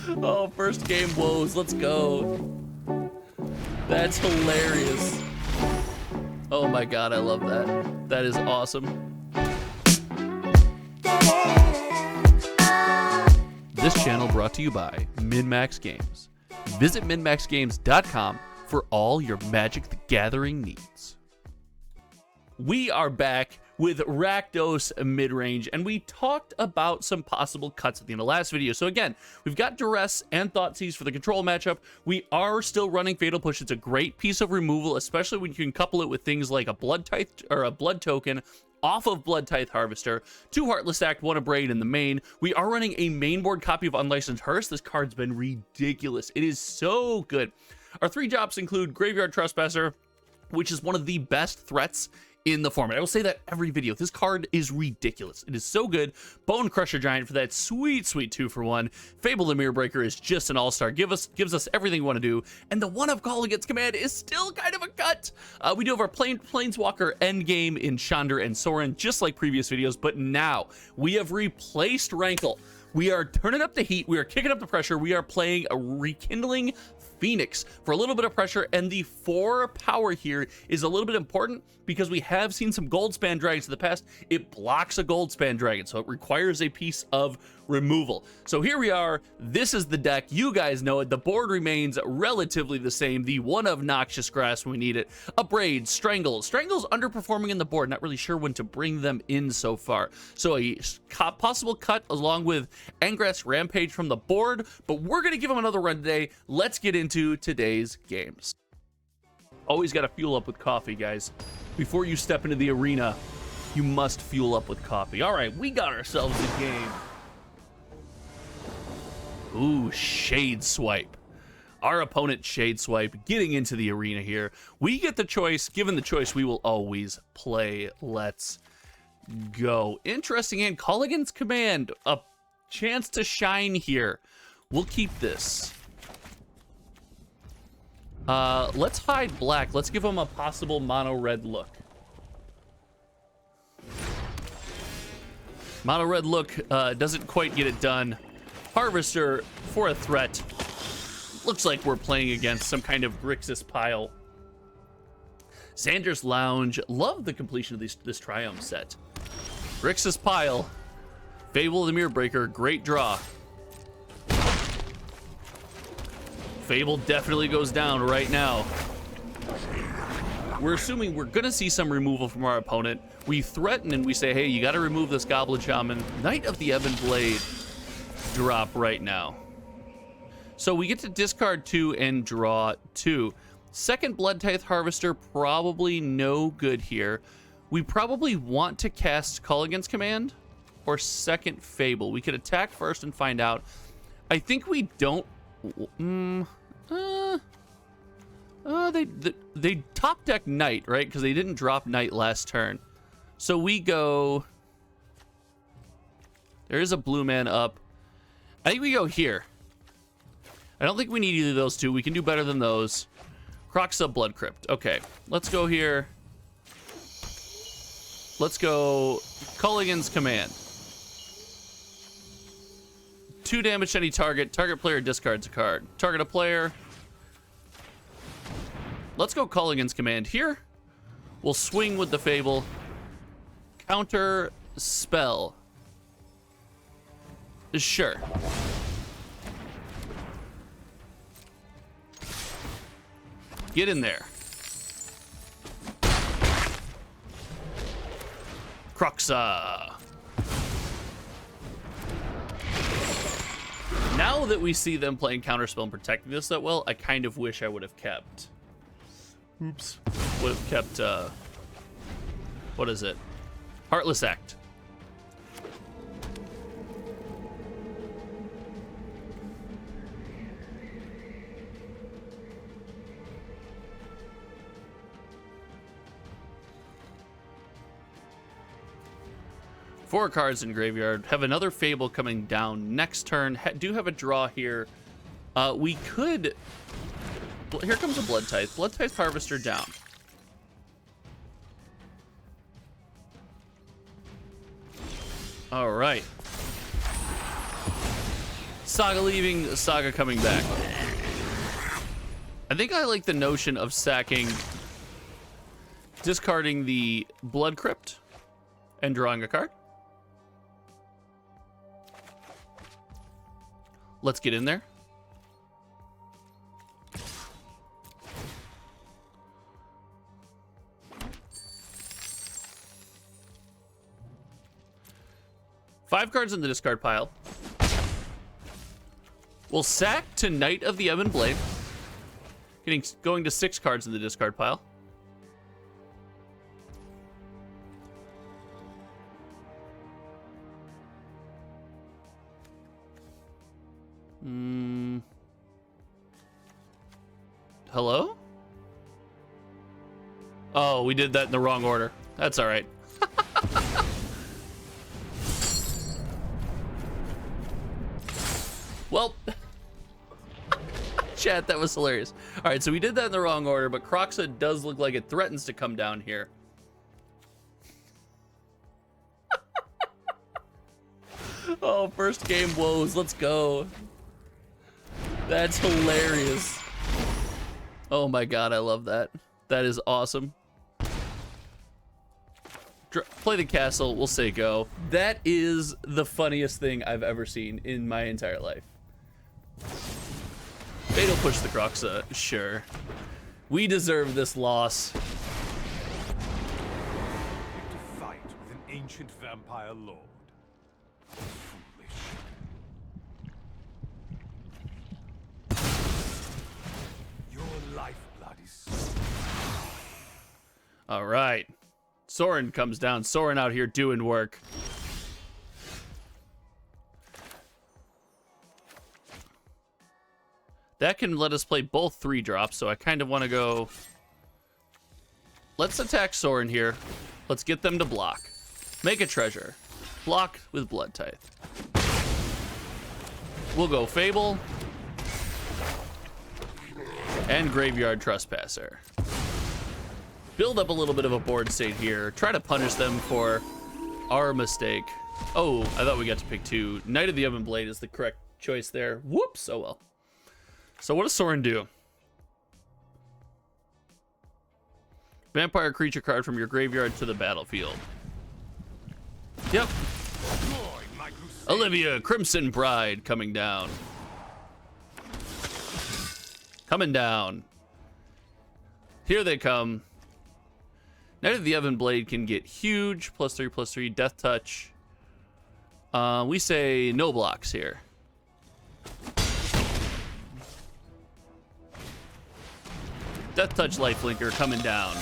Oh, first game woes. Let's go. That's hilarious. Oh my god, I love that. That is awesome. This channel brought to you by MinMaxGames. Visit MinMaxGames.com for all your Magic the Gathering needs. We are back with Rakdos Midrange, and we talked about some possible cuts at the end of last video. So again, we've got Duress and Thoughtseize for the control matchup. We are still running Fatal Push. It's a great piece of removal, especially when you can couple it with things like a Blood Tithe or a Blood Token off of Blood Tithe Harvester, 2 Heartless Act, 1 Abrade in the main. We are running a mainboard copy of Unlicensed Hearse. This card's been ridiculous. It is so good. Our 3 drops include Graveyard Trespasser, which is one of the best threats in the format. I will say that every video. This card is ridiculous. It is so good. Bone Crusher Giant for that sweet, sweet 2-for-1. Fable the Mirror Breaker is just an all-star. Gives us everything we want to do. And the one of Call Against Command is still kind of a cut. We do have our Planeswalker endgame in Chandra and Sorin, just like previous videos, but now we have replaced Rankle. We are turning up the heat. We are kicking up the pressure. We are playing a Rekindling Phoenix for a little bit of pressure, and the 4 power here is a little bit important because we have seen some Goldspan Dragons in the past. It blocks a Goldspan Dragon, so it requires a piece of removal. So here we are. This is the deck. You guys know it. The board remains relatively the same. The one of Noxious Grass when we need it. Abrade, Strangle. Strangle's underperforming in the board. Not really sure when to bring them in so far. So a possible cut along with Angrass Rampage from the board, but we're going to give him another run today. Let's get into today's games. Always got to fuel up with coffee, guys. Before you step into the arena, you must fuel up with coffee. All right, we got ourselves a game. Ooh, Shade Swipe. Our opponent, Shade Swipe, getting into the arena here. We get the choice. Given the choice, we will always play. Let's go. Interesting hand. Call Against Command. A chance to shine here. We'll keep this. Let's hide black. Let's give him a possible mono red look. Mono red look doesn't quite get it done. Harvester for a threat. Looks like we're playing against some kind of Grixis pile. Xander's Lounge. Love the completion of this Triumph set. Grixis pile. Fable the Mirror Breaker. Great draw. Fable definitely goes down right now. We're assuming we're going to see some removal from our opponent. We threaten and we say, hey, you got to remove this Goblin Shaman. Knight of the Ebon Blade drop right now. So we get to discard 2 and draw 2. Second Blood Tithe Harvester, probably no good here. We probably want to cast Call Against Command or second Fable. We could attack first and find out. I think we don't. They top deck Knight, right? Because they didn't drop Knight last turn. So we go. There is a blue man up. I think we go here. I don't think we need either of those two. We can do better than those. Croxa Blood Crypt. Okay, let's go here. Let's go Call Against Command. 2 damage to any target. Target player discards a card. Target a player. Let's go Call Against Command here. We'll swing with the Fable. Counter spell. Sure. Get in there. Croxa. Now that we see them playing Counterspell and protecting this that well, I kind of wish I would have kept. Oops. Would have kept, what is it? Heartless Act. Four cards in graveyard. Have another Fable coming down next turn. Do have a draw here. We could... Here comes a Blood Tithe. Blood Tithe Harvester down. All right. Saga leaving, Saga coming back. I think I like the notion of discarding the Blood Crypt and drawing a card. Let's get in there. Five cards in the discard pile. We'll sack to Knight of the Ebon Blade. Going to 6 cards in the discard pile. Hello? Oh, we did that in the wrong order. That's all right. Well, chat, that was hilarious. All right, so we did that in the wrong order, but Kroxa does look like it threatens to come down here. Oh, first game woes. Let's go. That's hilarious. Oh my god, I love that. That is awesome. Play the castle, we'll say go. That is the funniest thing I've ever seen in my entire life. Fatal push the Kroxa, sure. We deserve this loss. To fight with an ancient vampire lord. Foolish. Your lifeblood is... All right. Soren comes down. Soren out here doing work. That can let us play both 3-drops, so I kind of want to go... Let's attack Soren here. Let's get them to block. Make a treasure. Block with Blood Tithe. We'll go Fable. And Graveyard Trespasser. Build up a little bit of a board state here. Try to punish them for our mistake. Oh, I thought we got to pick 2. Knight of the Ebon Blade is the correct choice there. Whoops, oh well. So what does Soren do? Vampire creature card from your graveyard to the battlefield. Yep. Olivia, Crimson Bride coming down. Coming down. Here they come. Knight of the Ebon Blade can get huge. +3/+3, Death Touch. We say no blocks here. Death Touch Lifelinker coming down.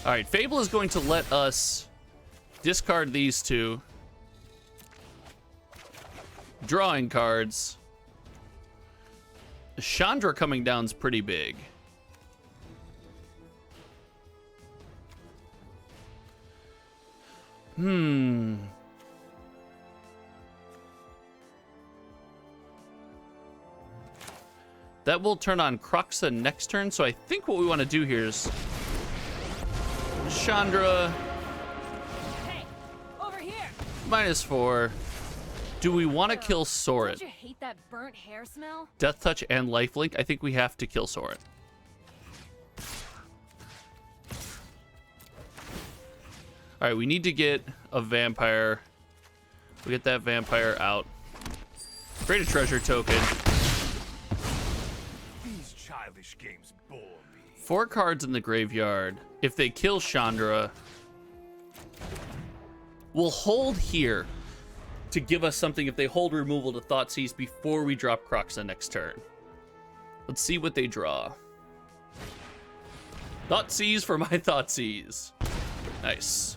All right, Fable is going to let us discard these 2. Drawing cards. Chandra coming down is pretty big. That will turn on Kroxa next turn, so I think what we want to do here is Chandra. Hey, over here. -4. Do we want to kill Soren? Don't you hate that burnt hair smell? Death Touch and Lifelink. I think we have to kill Soren. All right, we need to get a vampire. We get that vampire out. Create a treasure token. These childish games bore me. 4 cards in the graveyard. If they kill Chandra, we'll hold here to give us something if they hold removal to Thoughtseize before we drop Kroxa next turn. Let's see what they draw. Thoughtseize for my Thoughtseize. Nice.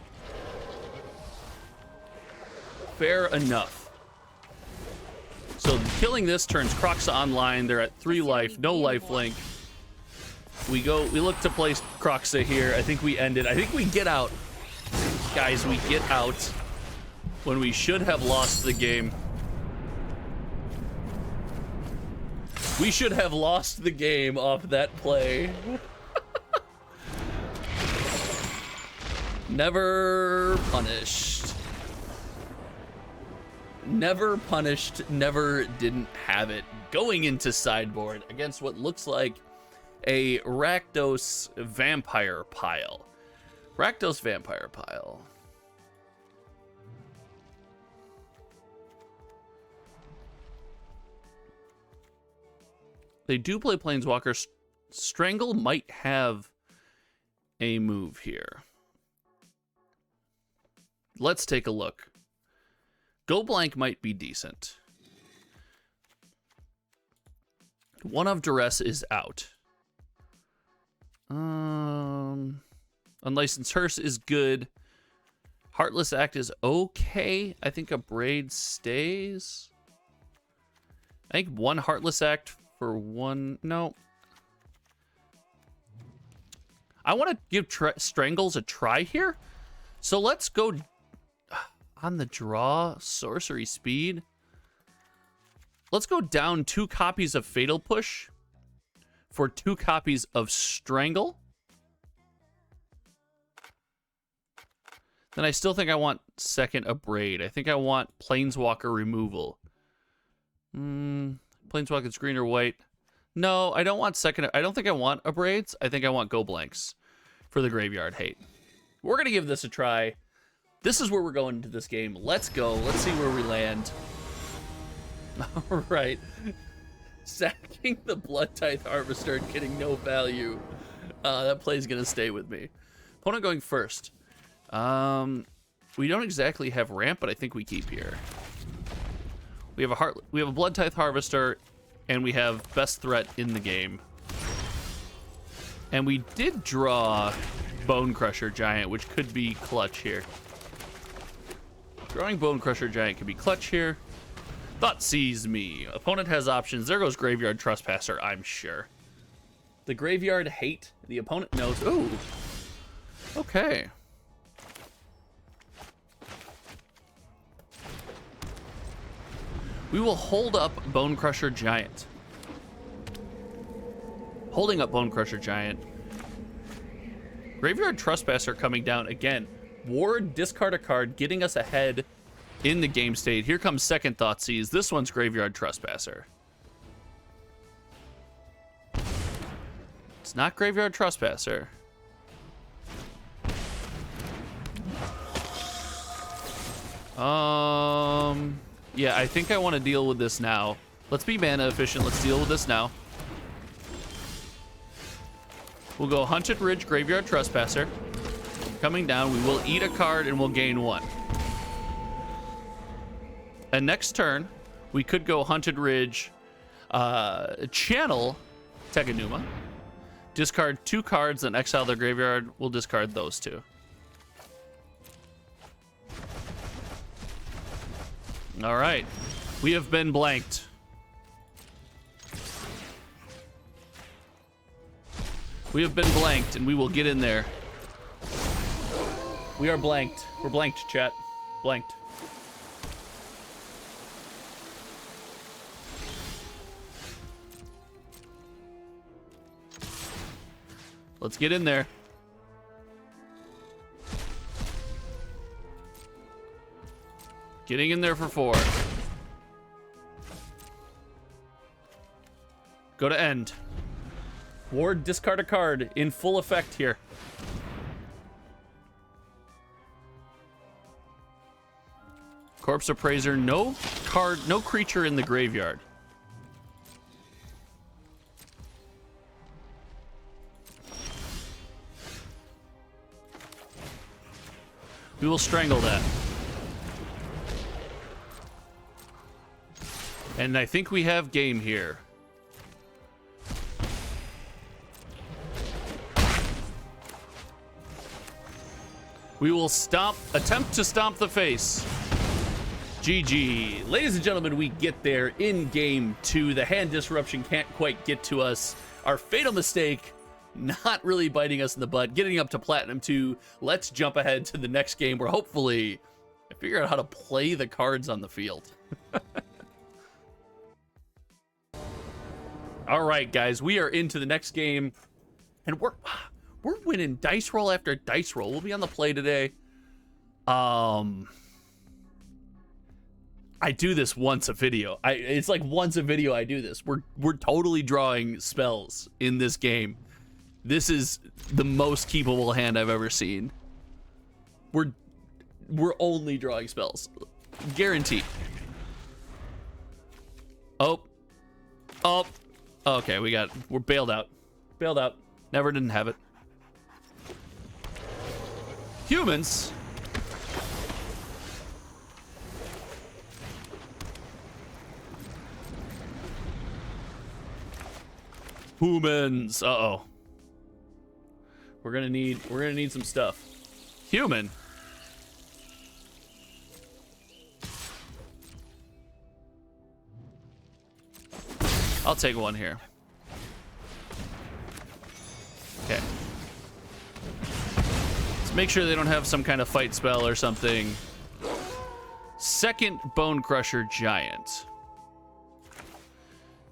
Fair enough. So killing this turns Kroxa online. They're at 3 life, no lifelink. We look to place Kroxa here. I think we end it. I think we get out. Guys, we get out when we should have lost the game. We should have lost the game off that play. Never punished. Never punished, never didn't have it. Going into sideboard against what looks like a Rakdos vampire pile. Rakdos vampire pile. They do play Planeswalker. Strangle might have a move here. Let's take a look. Go blank might be decent. One of Duress is out. Unlicensed Hearse is good. Heartless Act is okay. I think a Braid stays. I think one Heartless Act for one. No. I want to give Strangles a try here. So let's go on the draw. Sorcery speed. Let's go down 2 copies of Fatal Push for 2 copies of Strangle. Then I still think I want second a Braid. I think I want Planeswalker removal. Planeswalker's green or white. No, I don't want second. I don't think I want a Braids. I think I want go blanks for the graveyard hate. We're going to give this a try. This is where we're going into this game. Let's go. Let's see where we land. All right. Sacking the Blood Tithe Harvester and getting no value. That play's going to stay with me. Opponent going first. We don't exactly have ramp, but I think we keep here. We have a Blood Tithe Harvester, and we have best threat in the game. And we did draw Bone Crusher Giant, which could be clutch here. Drawing Bone Crusher Giant could be clutch here. Thought sees me. Opponent has options. There goes Graveyard Trespasser, I'm sure. The Graveyard hate. The opponent knows. Ooh. Okay. We will hold up Bone Crusher Giant. Holding up Bone Crusher Giant. Graveyard Trespasser coming down again. Ward, discard a card, getting us ahead in the game state. Here comes Second Thoughtseize. This one's Graveyard Trespasser. It's not Graveyard Trespasser. Yeah, I think I want to deal with this now. Let's be mana efficient. Let's deal with this now. We'll go Hunted Ridge, Graveyard Trespasser. Coming down, we will eat a card and we'll gain 1. And next turn, we could go Hunted Ridge, Channel Teganuma. Discard 2 cards and exile their graveyard. We'll discard those 2. All right. We have been blanked. We have been blanked, and we will get in there. We are blanked. We're blanked, chat. Blanked. Let's get in there. Getting in there for 4. Go to end. Ward, discard a card in full effect here. Corpse Appraiser, no card, no creature in the graveyard. We will strangle that. And I think we have game here. We will attempt to stomp the face. GG. Ladies and gentlemen, we get there in game 2. The hand disruption can't quite get to us. Our fatal mistake, not really biting us in the butt, getting up to Platinum 2. Let's jump ahead to the next game where hopefully I figure out how to play the cards on the field. All right, guys, we are into the next game, and we're winning dice roll after dice roll. We'll be on the play today. I I do this once a video. It's like once a video I do this. We're totally drawing spells in this game. This is the most keepable hand I've ever seen. We're only drawing spells. Guaranteed. Oh. Okay, we're bailed out. Bailed out. Never didn't have it. Humans. Humans. Uh-oh. We're gonna need some stuff. Human. I'll take one here. Okay. Let's make sure they don't have some kind of fight spell or something. Second Bone Crusher Giant.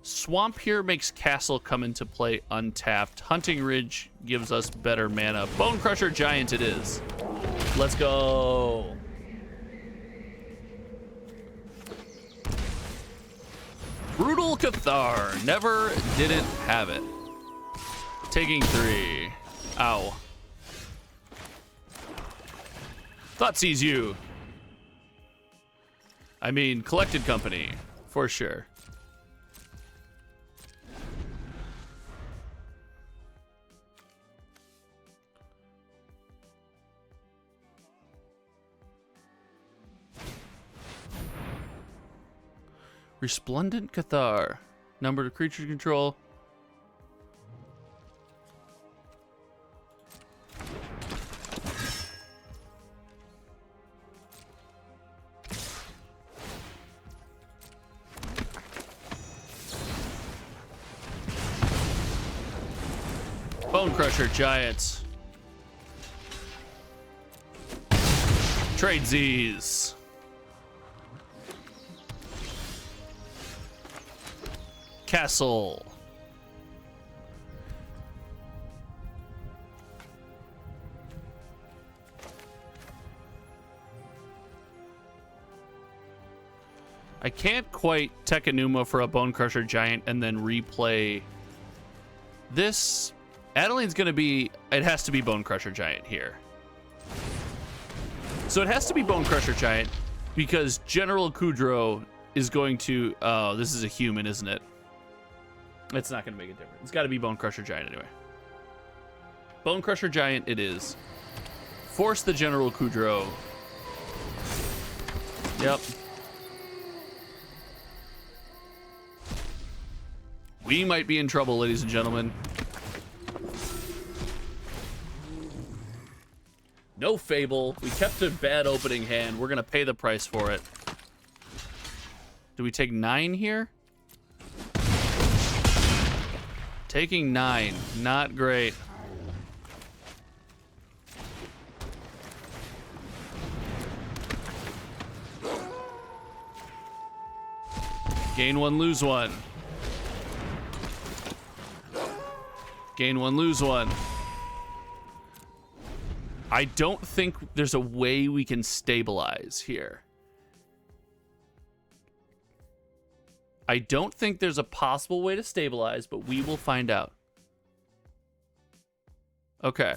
Swamp here makes Castle come into play untapped. Hunting Ridge gives us better mana. Bone Crusher Giant it is. Let's go. Brutal Cathar. Never didn't have it. Taking 3. Ow. Thought sees you. I mean, Collected Company, for sure. Resplendent Cathar. Number of creature control. Bone Crusher Giants. Trade Z's. Castle. I can't quite Tekanuma for a Bone Crusher Giant and then replay this. Adeline's gonna be, it has to be Bone Crusher Giant here. So it has to be Bone Crusher Giant because General Kudro is going to, oh, this is a human, isn't it? It's not going to make a difference. It's got to be Bone Crusher Giant anyway. Bone Crusher Giant it is. Force the General Kudro. Yep. We might be in trouble, ladies and gentlemen. No Fable. We kept a bad opening hand. We're going to pay the price for it. Do we take 9 here? Taking 9, not great. Gain 1, lose 1. Gain 1, lose 1. I don't think there's a way we can stabilize here. I don't think there's a possible way to stabilize, but we will find out. Okay.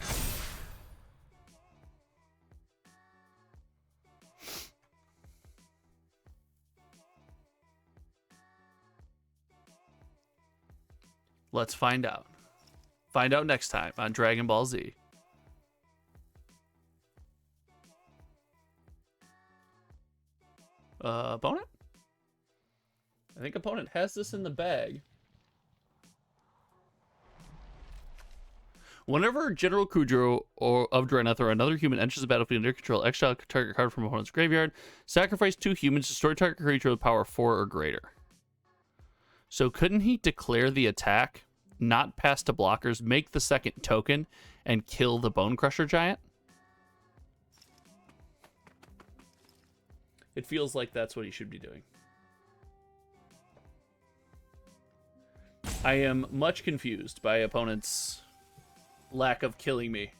Let's find out. Find out next time on Dragon Ball Z. Opponent? I think opponent has this in the bag. Whenever General Kudro or of Draeneth or another human enters the battlefield under control, exile target card from opponent's graveyard, sacrifice 2 humans, destroy target creature with power 4 or greater. So couldn't he declare the attack, not pass to blockers, make the second token, and kill the Bone Crusher Giant? It feels like that's what he should be doing. I am much confused by opponent's lack of killing me.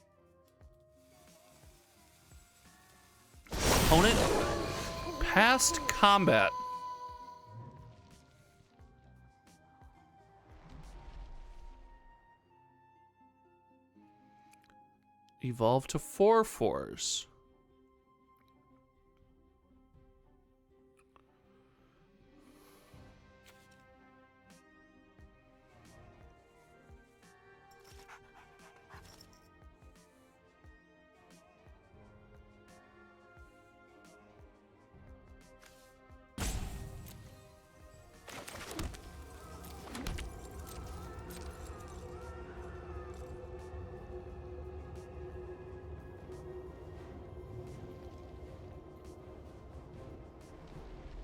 Opponent, past combat. Evolve to 4/4s.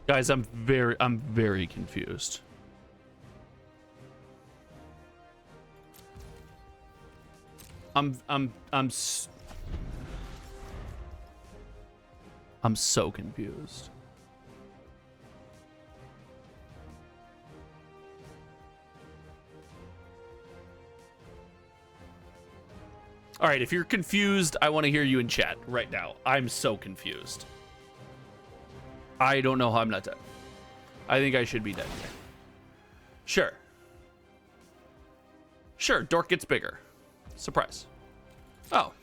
Guys, I'm very confused. I'm so confused. All right, if you're confused, I want to hear you in chat right now. I'm so confused. I don't know how I'm not dead. I think I should be dead. Sure. Sure, dork gets bigger. Surprise. Oh.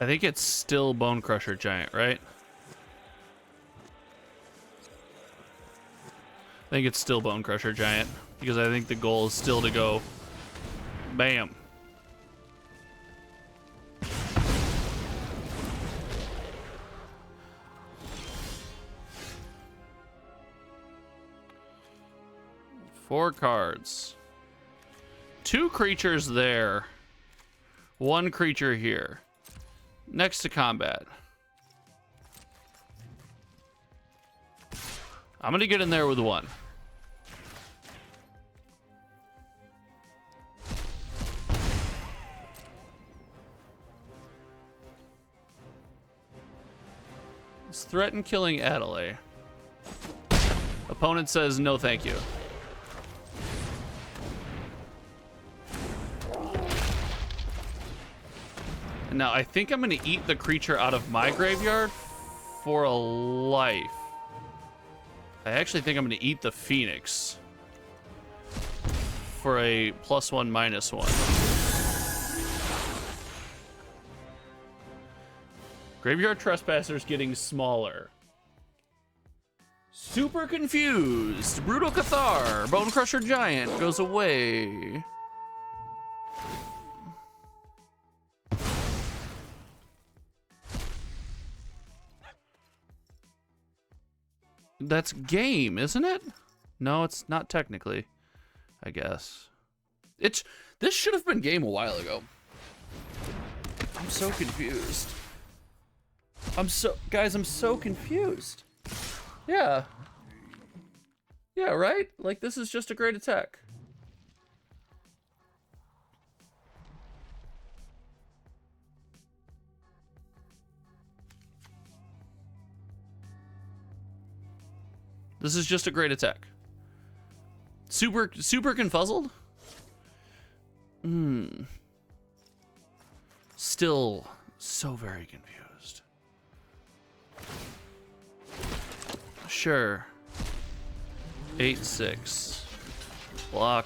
I think it's still Bone Crusher Giant, right? I think it's still Bone Crusher Giant because I think the goal is still to go bam. Four cards. Two creatures there. One creature here. Next to combat. I'm gonna get in there with one. Let's threaten killing Adelaide. Opponent says no thank you. Now, I think I'm going to eat the creature out of my graveyard for a life. I actually think I'm going to eat the Phoenix for a +1/-1. Graveyard Trespasser's getting smaller. Super confused. Brutal Cathar. Bone Crusher Giant goes away. That's game, isn't it? No, it's not technically, I guess. This should have been game a while ago. I'm so confused. Guys, I'm so confused. Yeah. Yeah, right? Like, this is just a great attack. This is just a great attack. Super confuzzled? Still so very confused. Sure. 8/6. Block.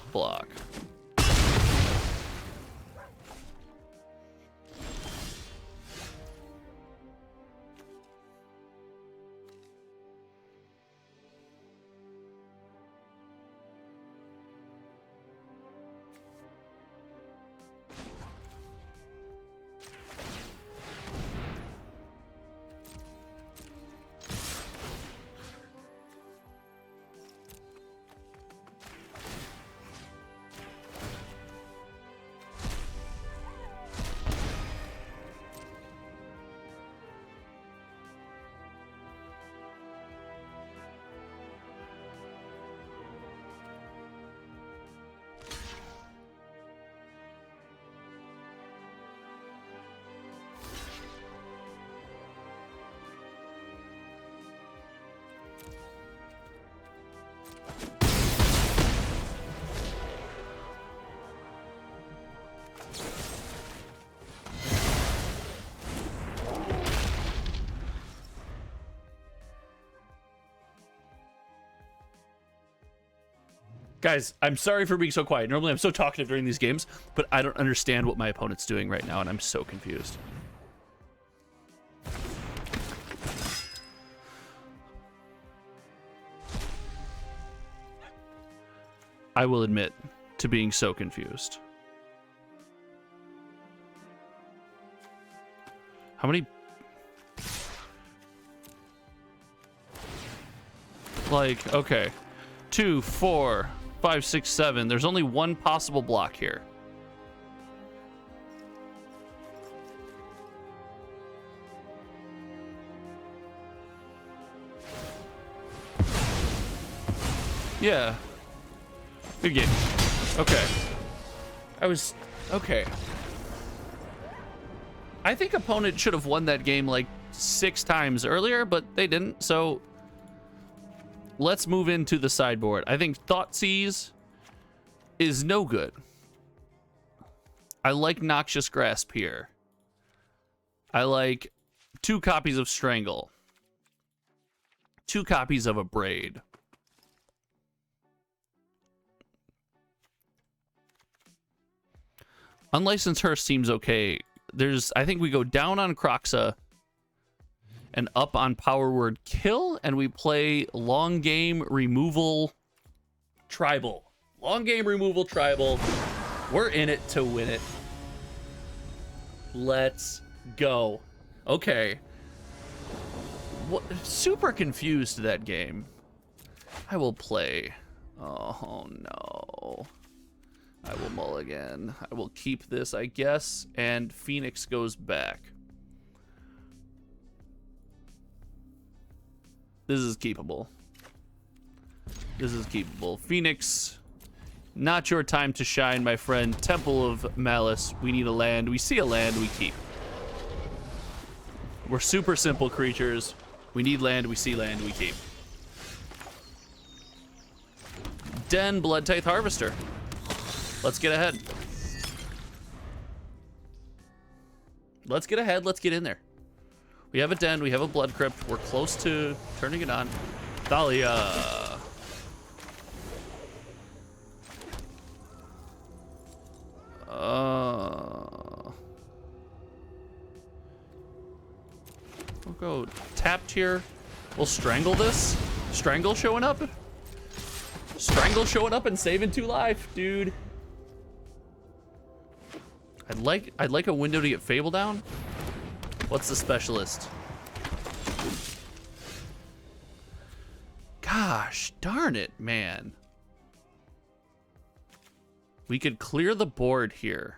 Guys, I'm sorry for being so quiet. Normally I'm so talkative during these games, but I don't understand what my opponent's doing right now, and I'm so confused. I will admit to being so confused. How many... Like, okay. 2, 4, 5, 6, 7. There's only one possible block here. Yeah. Good game. Okay. Okay. I think opponent should have won that game like 6 times earlier, but they didn't, so let's move into the sideboard. I think Thoughtseize is no good. I like Noxious Grasp here. I like 2 copies of Strangle. 2 copies of Abrade. Unlicensed Hearse seems okay. I think we go down on Kroxa and up on Power Word Kill, and we play Long Game Removal Tribal. Long Game Removal Tribal. We're in it to win it. Let's go. Okay. What? Super confused that game. I will play. Oh no. I will mulligan. I will keep this, I guess, and Phoenix goes back. This is keepable. This is keepable. Phoenix, not your time to shine, my friend. Temple of Malice. We need a land. We see a land, we keep. We're super simple creatures. We need land, we see land, we keep. Den Blood Tithe Harvester. Let's get ahead. Let's get ahead. Let's get in there. We have a Den. We have a Blood Crypt. We're close to turning it on. Thalia. We'll go tapped here. We'll strangle this. Strangle showing up. Strangle showing up and saving 2 life, dude. I'd like a window to get Fable down. What's the specialist? Gosh, darn it, man. We could clear the board here.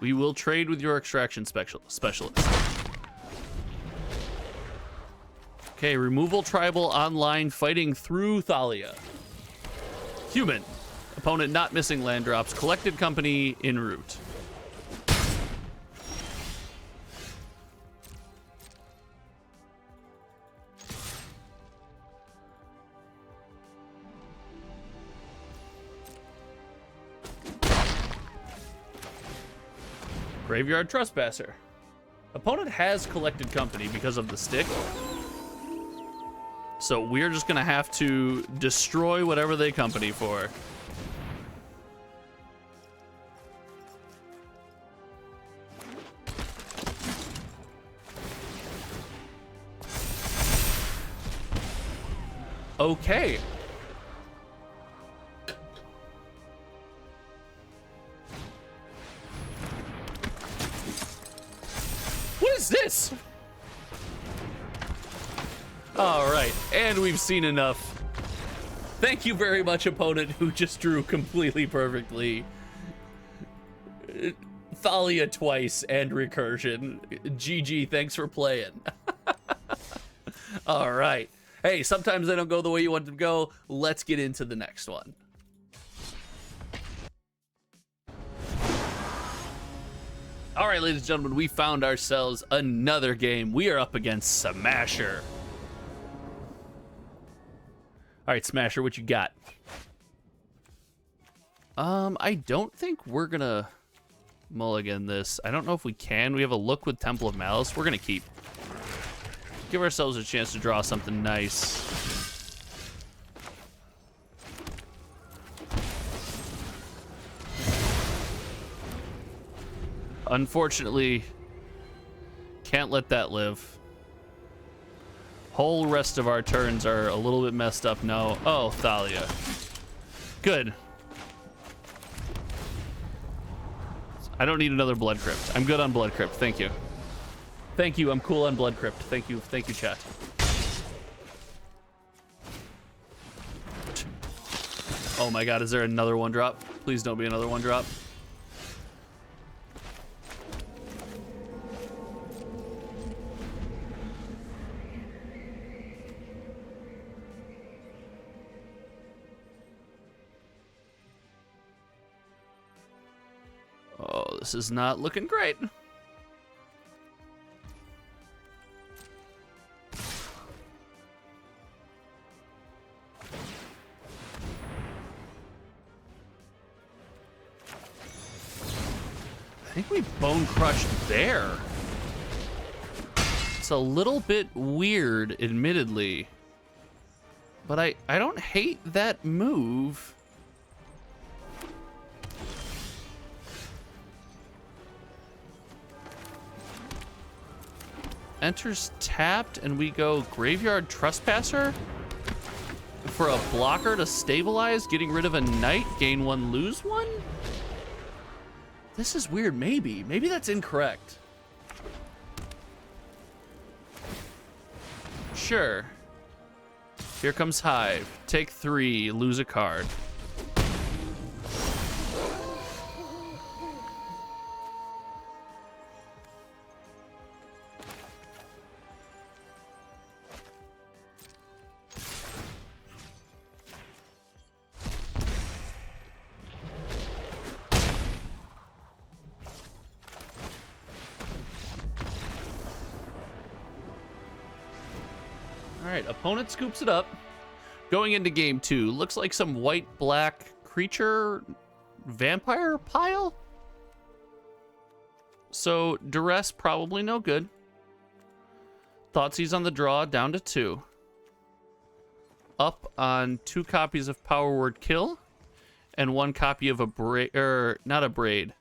We will trade with your extraction specialist. Okay, removal tribal online fighting through Thalia. Human. Opponent not missing land drops. Collected company en route. Graveyard Trespasser. Opponent has collected company because of the stick. So we're just gonna have to destroy whatever they company for. Okay. What is this? All right, and we've seen enough. Thank you very much, opponent, who just drew completely perfectly. Thalia twice and recursion. GG, thanks for playing. All right. Hey, sometimes they don't go the way you want them to go. Let's get into the next one. All right, ladies and gentlemen, we found ourselves another game. We are up against Smasher. All right, Smasher, what you got? I don't think we're gonna mulligan this. I don't know if we can. We have a look with Temple of Malice. We're gonna keep. Give ourselves a chance to draw something nice. Unfortunately, can't let that live. Whole rest of our turns are a little bit messed up now. Oh, Thalia. Good. I don't need another Blood Crypt. I'm good on Blood Crypt. Thank you. Thank you. I'm cool on Blood Crypt. Thank you. Thank you, chat. Oh my god, is there another one drop? Please don't be another one drop. Oh, this is not looking great. I think we bone crushed there. It's a little bit weird, admittedly. But I don't hate that move. Enters tapped and we go Graveyard Trespasser for a blocker to stabilize, getting rid of a knight, gain one, lose one? This is weird, maybe that's incorrect. Sure. Here comes Hive. Take 3, lose a card. All right, opponent scoops it up. Going into game 2, looks like some white-black creature vampire pile. So duress probably no good. Thoughtseize on the draw, down to 2. Up on 2 copies of Power Word Kill, and 1 copy of a braid, not a braid.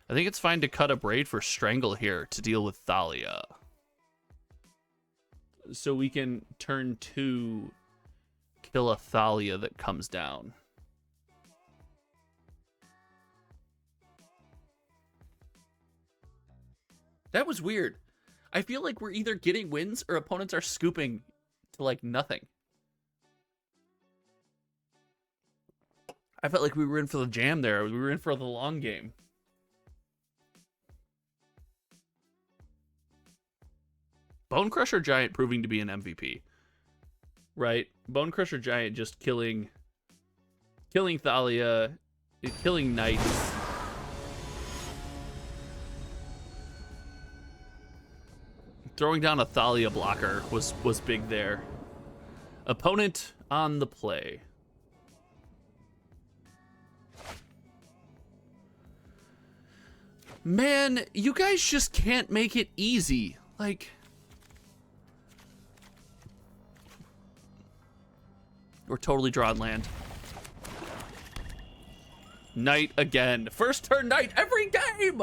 I think it's fine to cut a braid for Strangle here to deal with Thalia. So we can turn 2, kill a Thalia that comes down. That was weird. I feel like we're either getting wins or opponents are scooping to like nothing. I felt like we were in for the jam there. We were in for the long game. Bone Crusher Giant proving to be an MVP. Right? Bone Crusher Giant just killing Thalia, killing knights. Throwing down a Thalia blocker was big there. Opponent on the play. Man, you guys just can't make it easy. Like, we're totally drawing land. Knight again. First turn knight every game!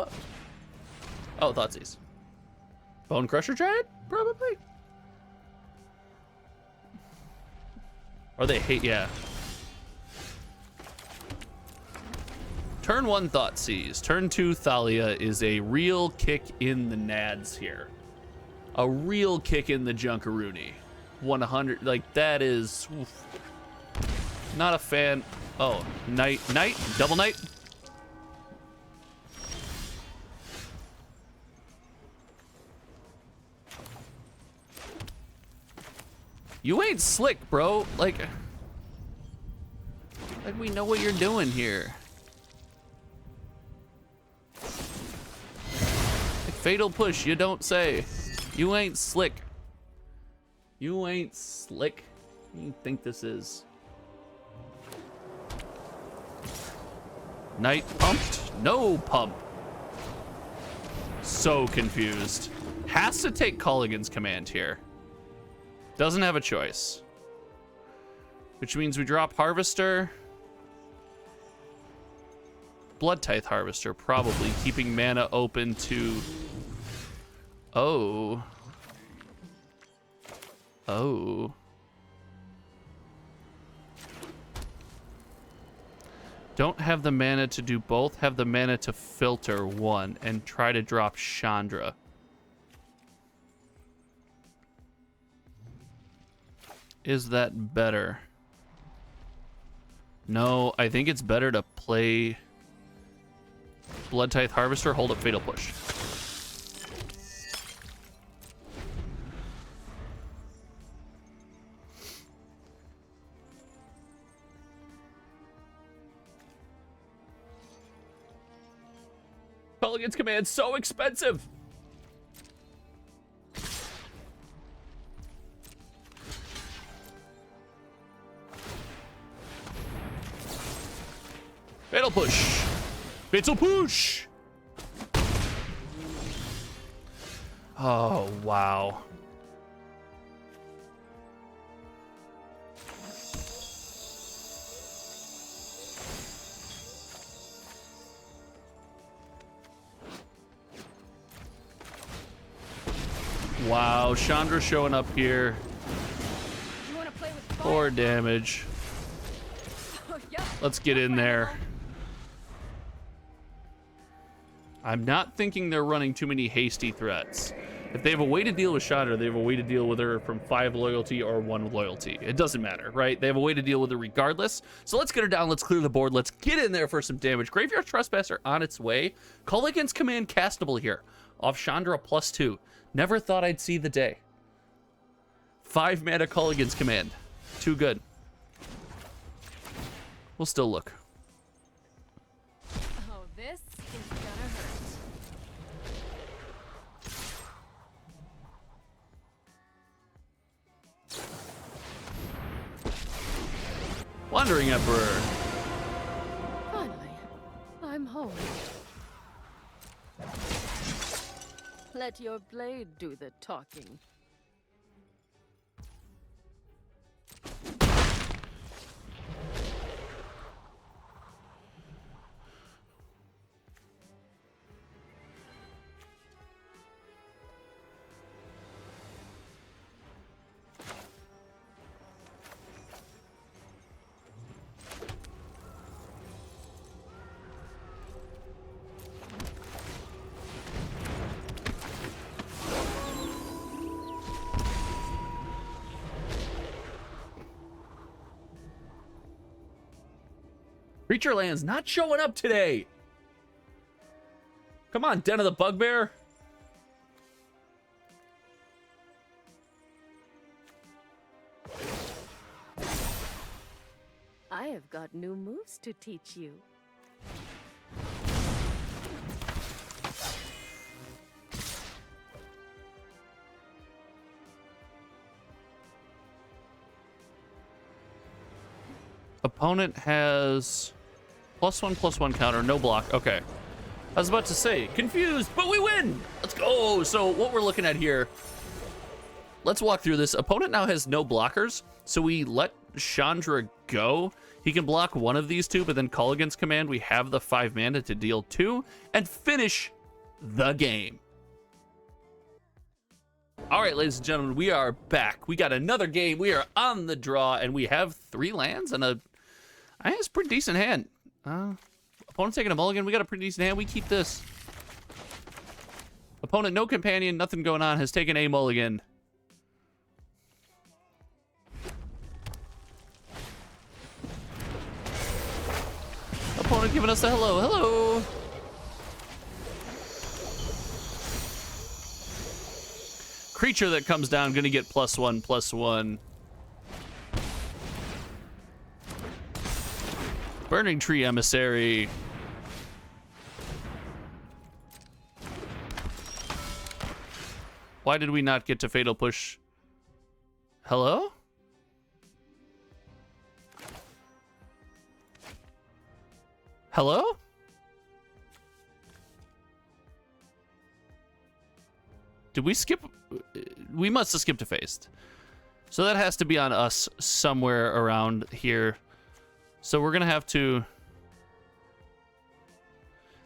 Oh, Thoughtseize. Bone Crusher Giant? Probably. Or they hate, yeah. Turn 1 Thoughtseize. Turn 2 Thalia is a real kick in the nads here. A real kick in the Junkaroonie. 100, like that is... Oof. Not a fan. Oh, knight, double knight. You ain't slick, bro. Like we know what you're doing here. Fatal push, you don't say. You ain't slick. You ain't slick. What do you think this is? Knight pumped? No pump. So confused. Has to take Culligan's command here. Doesn't have a choice. Which means we drop Harvester. Blood Tithe Harvester, probably, keeping mana open to... Oh. Oh. Don't have the mana to do both, have the mana to filter one and try to drop Chandra. Is that better? No, I think it's better to play Blood Tithe Harvester, hold up Fatal Push. Culligan's command, so expensive. Fatal Push. Fatal Push. Oh, wow. Wow, Chandra showing up here. You wanna play with fire? 4 damage. Oh, yep. Let's get in there. I'm not thinking they're running too many hasty threats. If they have a way to deal with Chandra, they have a way to deal with her from 5 loyalty or 1 loyalty. It doesn't matter, right? They have a way to deal with her regardless. So let's get her down. Let's clear the board. Let's get in there for some damage. Graveyard Trespasser on its way. Culligan's command castable here. Off Chandra +2. Never thought I'd see the day. 5 mana Culligan's command. Too good. We'll still look. Oh, this is gonna hurt. Wandering Emperor. Finally, I'm home. Let your blade do the talking. Creature lands not showing up today. Come on, Den of the Bugbear. I have got new moves to teach you. Opponent has +1/+1 counter, no block. Okay. I was about to say, confused, but we win. Let's go. So what we're looking at here, let's walk through this. Opponent now has no blockers, so we let Chandra go. He can block one of these two, but then Culligan's command, we have the 5 mana to deal 2 and finish the game. All right, ladies and gentlemen, we are back. We got another game. We are on the draw, and we have 3 lands and I think it's a pretty decent hand. Opponent taking a mulligan. We got a pretty decent hand. We keep this. Opponent, no companion, nothing going on, has taken a mulligan. Opponent giving us a hello. Hello. Creature that comes down, gonna get +1/+1. Burning Tree Emissary. Why did we not get to Fatal Push? Hello? Hello? Did we skip? We must have skipped a phase. So that has to be on us somewhere around here. So we're gonna have to...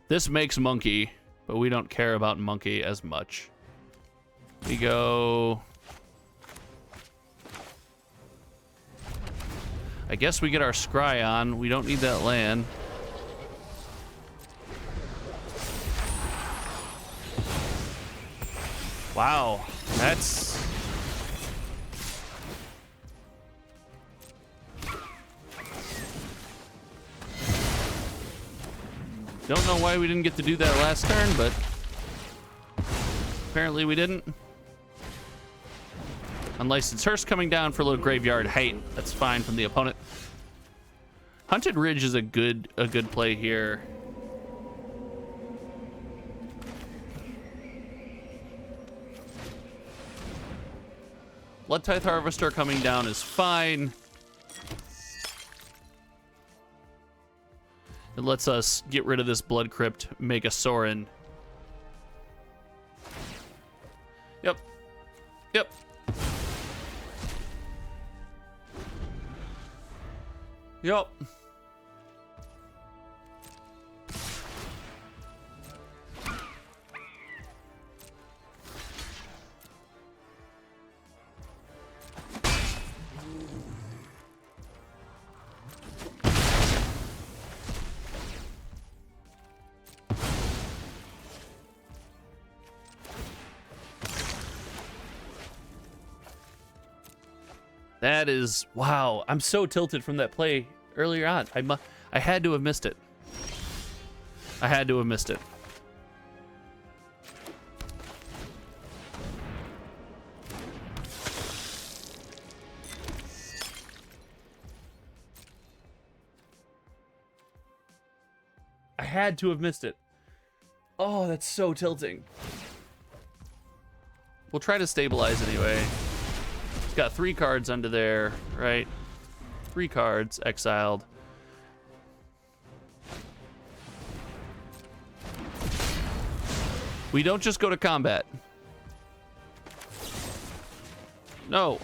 This makes Monkey, but we don't care about Monkey as much. We go... I guess we get our Scry on. We don't need that land. Wow, that's... Don't know why we didn't get to do that last turn, but apparently we didn't. Unlicensed Hearse coming down for a little graveyard hate. That's fine from the opponent. Hunted Ridge is a good play here. Blood Tithe Harvester coming down is fine. It lets us get rid of this Blood Crypt, make a Sorin. Yep. Yep. Yep. That is, wow, I'm so tilted from that play earlier on. I had to have missed it. I had to have missed it. I had to have missed it. Oh, that's so tilting. We'll try to stabilize anyway. Got 3 cards under there, right? 3 cards exiled. We don't just go to combat. No.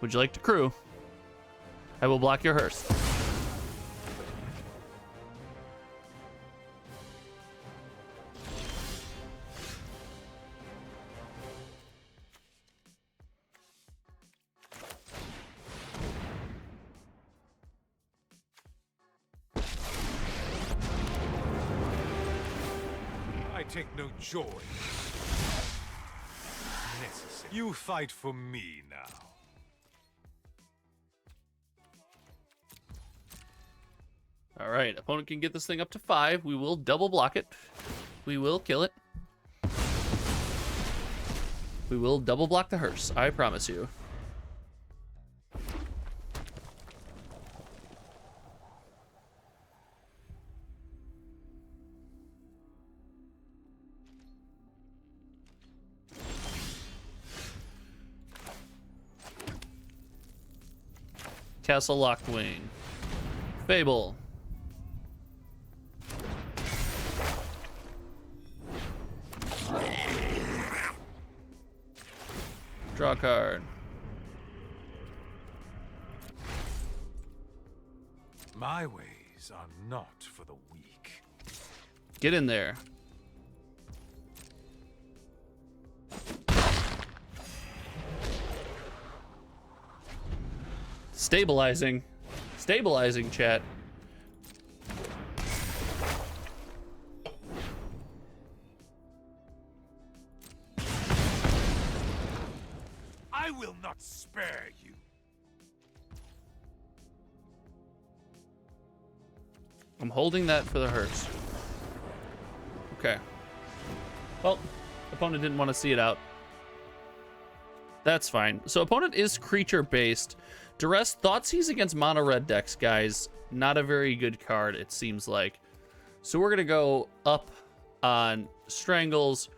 Would you like to crew? I will block your hearse. I take no joy. Necessary. You fight for me now. All right, opponent can get this thing up to 5. We will double block it. We will kill it. We will double block the hearse. I promise you. Castle Lockwing. Fable. Draw a card. My ways are not for the weak. Get in there. Stabilizing. Stabilizing, chat. I will not spare you. I'm holding that for the hearse. Okay. Well, opponent didn't want to see it out. That's fine. So opponent is creature-based. Duress thought he's against mono-red decks, guys. Not a very good card, it seems like. So we're going to go up on Strangles,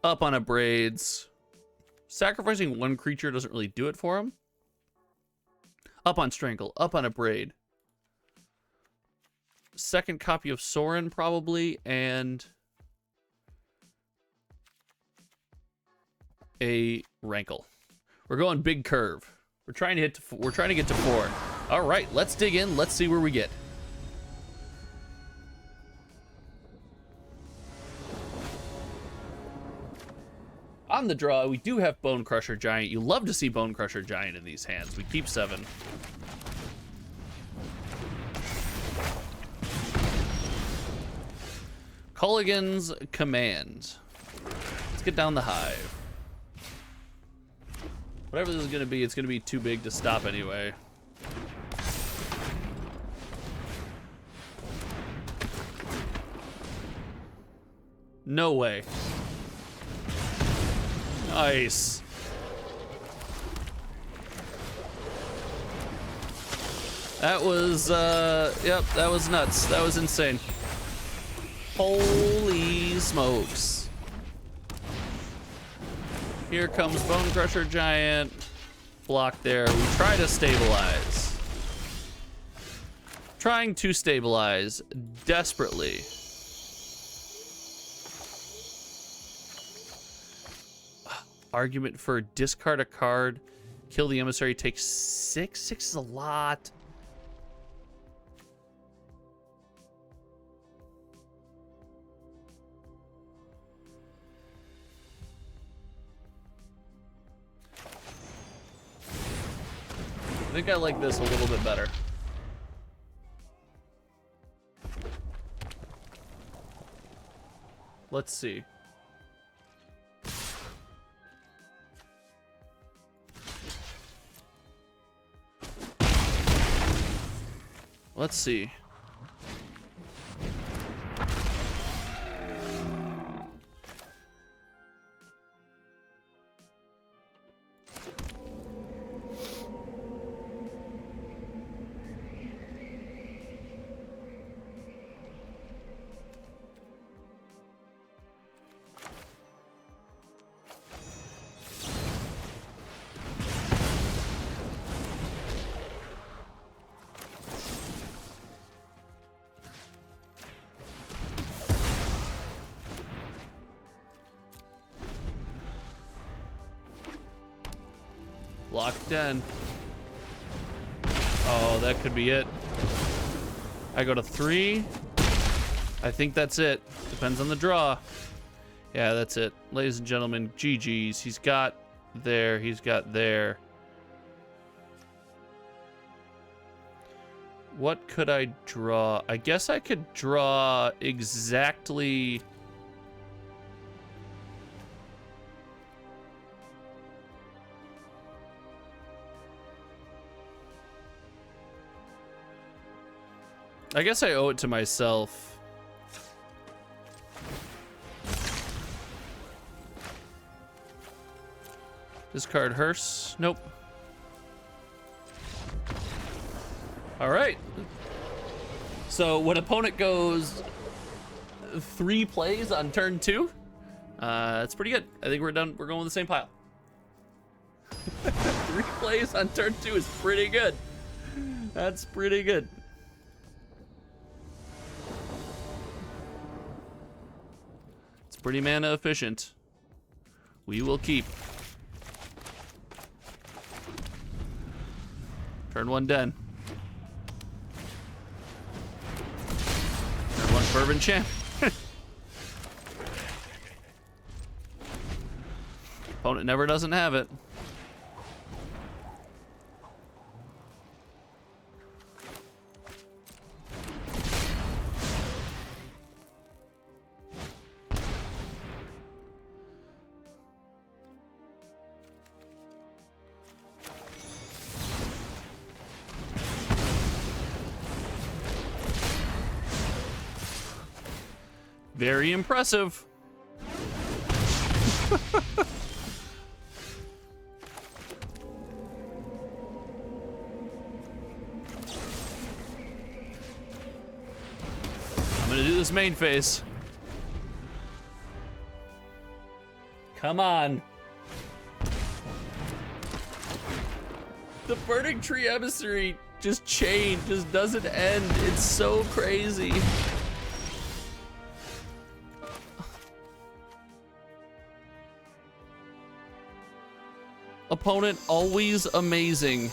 up on Abrades. Sacrificing one creature doesn't really do it for him. Up on Strangle, up on Abrade. Second copy of Sorin, probably, and a Rankle. We're going big curve. We're trying to get to 4. All right, let's dig in. Let's see where we get. On the draw, we do have Bone Crusher Giant. You love to see Bone Crusher Giant in these hands. We keep 7. Culligan's Command. Let's get down the Hive. Whatever this is going to be, it's going to be too big to stop anyway. No way. Nice. That was, yep, that was nuts. That was insane. Holy smokes. Here comes Bone Crusher Giant. Block there. We try to stabilize. Trying to stabilize desperately. Argument for discard a card, kill the emissary, take 6. 6 is a lot. I think I like this a little bit better. Let's see. Let's see. Locked in. Oh, that could be it. I go to 3. I think that's it. Depends on the draw. Yeah, that's it. Ladies and gentlemen, GG's. He's got there. He's got there. What could I draw? I guess I could draw exactly... I guess I owe it to myself. Discard Hearse. Nope. All right. So when opponent goes 3 plays on turn 2, that's pretty good. I think we're done. We're going with the same pile. 3 plays on turn 2 is pretty good. That's pretty good. Pretty mana efficient. We will keep. Turn 1 den. Turn 1 Fervent Champ. Opponent never doesn't have it. Very impressive. this main phase. Come on. The Burning Tree Emissary just doesn't end. It's so crazy. Opponent always amazing.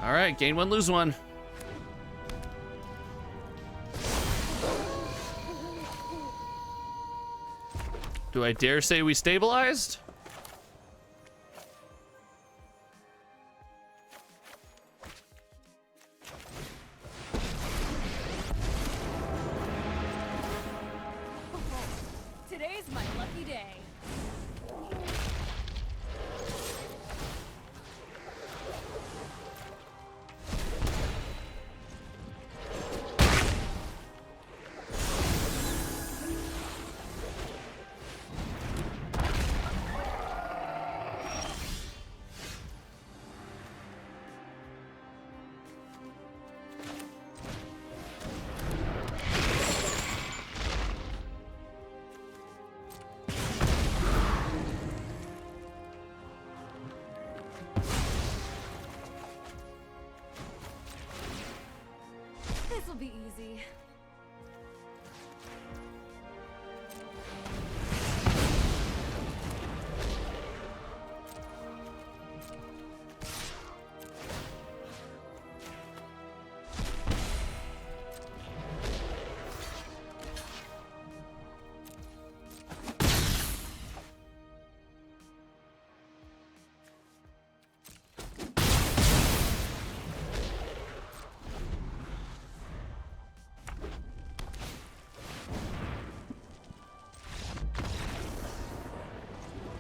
All right, gain one, lose one. Do I dare say we stabilized? Today's my lucky day. This'll be easy.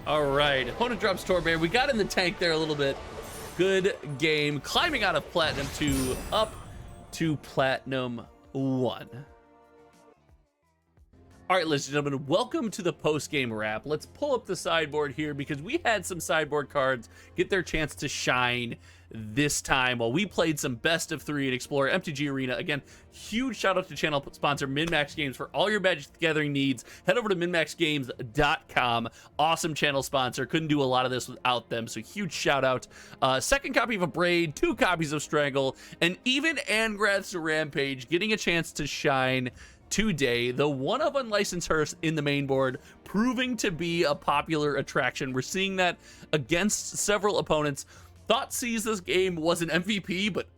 All right, opponent drops Torbear. We got in the tank there a little bit. Good game. Climbing out of Platinum 2 up to Platinum 1. All right, ladies and gentlemen, welcome to the post-game wrap. Let's pull up the sideboard here because we had some sideboard cards get their chance to shine this time while we played some best of 3 and Explorer MTG Arena. Again, huge shout out to channel sponsor MinMaxGames for all your Magic the Gathering needs. Head over to MinMaxGames.com. Awesome channel sponsor. Couldn't do a lot of this without them, so huge shout out. Second copy of a Braid, 2 copies of Strangle, and even Angrath's Rampage getting a chance to shine today. The one of Unlicensed Hearth in the main board proving to be a popular attraction. We're seeing that against several opponents. Thoughtseize this game was an MVP, but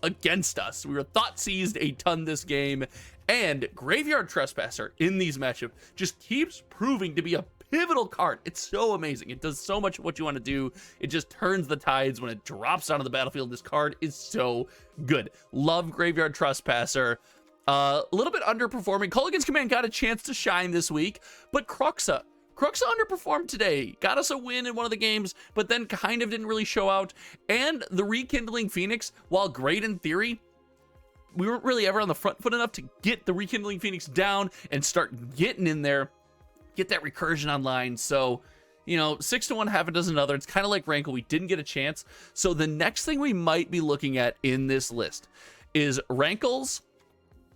against us. We were Thoughtseized a ton this game, and Graveyard Trespasser in these matchups just keeps proving to be a pivotal card. It's so amazing. It does so much of what you want to do. It just turns the tides when it drops onto the battlefield. This card is so good. Love Graveyard Trespasser. A little bit underperforming. Culligan's Command got a chance to shine this week, but Cruxa underperformed today. Got us a win in one of the games, but then kind of didn't really show out. And the Rekindling Phoenix, while great in theory, we weren't really ever on the front foot enough to get the Rekindling Phoenix down and start getting in there, get that recursion online. So, you know, 6 to 1, half a dozen other. It's kind of like Rankle. We didn't get a chance. So the next thing we might be looking at in this list is Rankles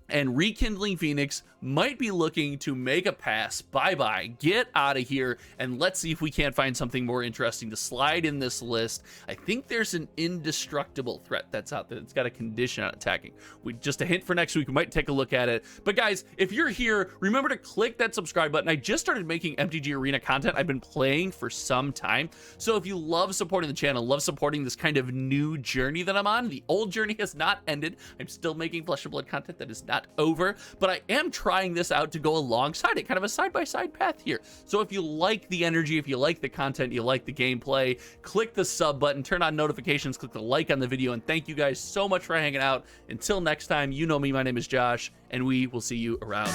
and Rekindling Phoenix might be looking to make a pass. Bye-bye. Get out of here, and let's see if we can't find something more interesting to slide in this list. I think there's an indestructible threat that's out there. It's got a condition on attacking. Just a hint for next week. We might take a look at it. But guys, if you're here, remember to click that subscribe button. I just started making MTG Arena content. I've been playing for some time. So if you love supporting the channel, love supporting this kind of new journey that I'm on, the old journey has not ended. I'm still making Flesh and Blood content that is not over, but I am trying this out to go alongside it, kind of a side-by-side path here. So if you like the energy, if you like the content, you like the gameplay, click the sub button, turn on notifications, click the like on the video, and thank you guys so much for hanging out. Until next time, you know me, my name is Josh, and we will see you around.